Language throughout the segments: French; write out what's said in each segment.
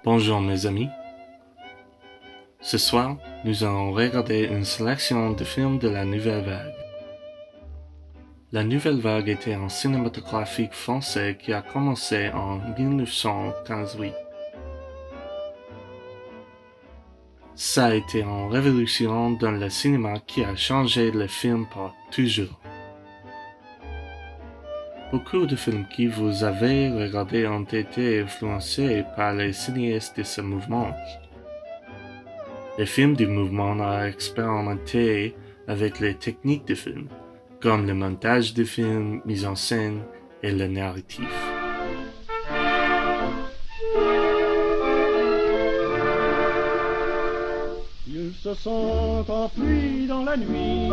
Bonjour mes amis. Ce soir, nous allons regarder une sélection de films de la Nouvelle Vague. La Nouvelle Vague était un cinématographique français qui a commencé en 1915. Ça a été une révolution dans le cinéma qui a changé le film pour toujours. Beaucoup de films que vous avez regardés ont été influencés par les cinéastes de ce mouvement. Les films du mouvement ont expérimenté avec les techniques de film, comme le montage de films, mise en scène et le narratif. Ils se sont enfuis dans la nuit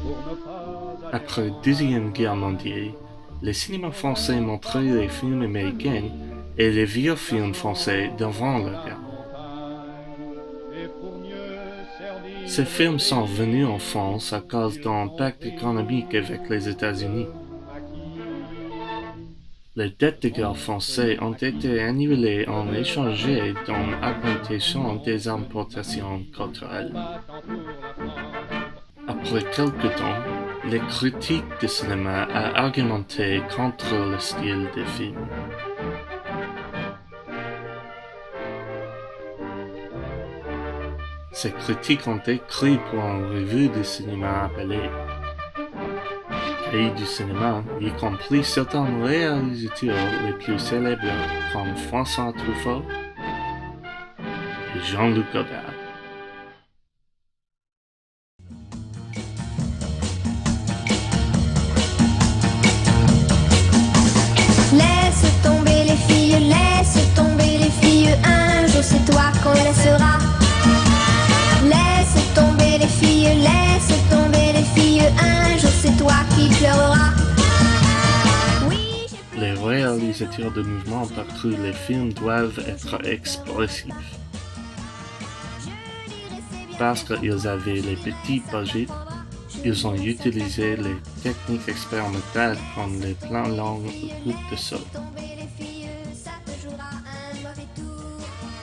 pour ne pas... Après la Deuxième Guerre mondiale, le cinéma français montrait les films américains et les vieux films français devant la guerre. Ces films sont venus en France à cause d'un pacte économique avec les États-Unis. Les dettes de guerre françaises ont été annulées en échange d'une augmentation des importations culturelles. Après quelque temps, les critiques de cinéma ont argumenté contre le style des films. Ces critiques ont écrit pour une revue de cinéma appelée Cahiers du cinéma, y compris certains réalisateurs les plus célèbres comme François Truffaut et Jean-Luc Godard. Laisse tomber les filles, laisse tomber les filles, un jour c'est toi qu'on laissera. Laisse tomber les filles, laisse tomber les filles, un jour c'est toi qui pleureras. Oui, Les réalisateurs de mouvement ont cru que les films doivent être expressifs. Parce qu'ils avaient les petits budgets, ils ont utilisé les techniques expérimentales comme les plans longs ou coups de saut.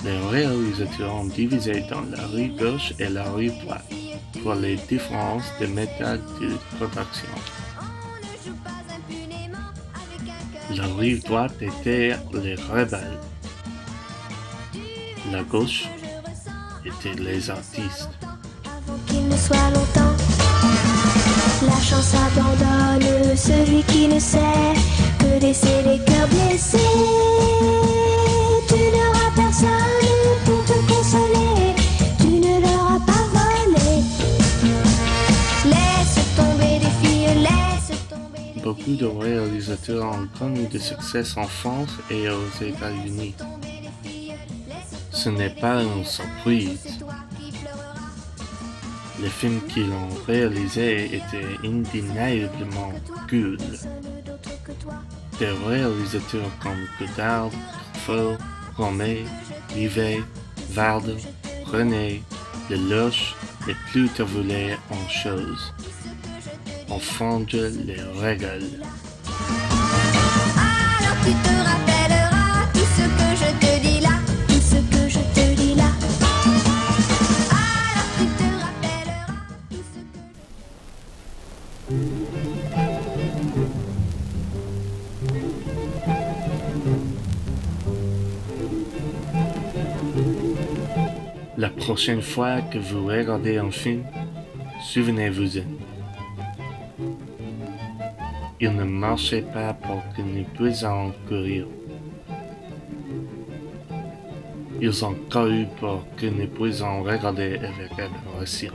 Les réalisateurs ont divisé dans la rive gauche et la rive droite pour les différences de méthode de production. La rive droite était les rebelles. La gauche était les artistes. avant qu'il ne soit longtemps, la chance abandonne celui qui ne sait que laisser les cœurs blessés. Tu n'auras personne pour te consoler, tu ne leur as pas volé. Laisse tomber les filles, laisse tomber. Beaucoup de réalisateurs ont connu du succès en France et aux États-Unis. Ce n'est pas une surprise. Les films qu'ils ont réalisés étaient indéniablement good. Des réalisateurs comme Godard, Truffaut, Romet, Rivet, Varda, René, Lelouch et plus te voulais en chose. En fond les régale. Alors tu te rappelleras tout ce que je te dis là, tout ce que je te dis là. Alors tu te rappelleras tout ce que... La prochaine fois que vous regardez un film, souvenez-vous-en. Il ne marchait pas pour que nous puissions courir. Ils ont couru pour que nous puissions regarder avec admiration.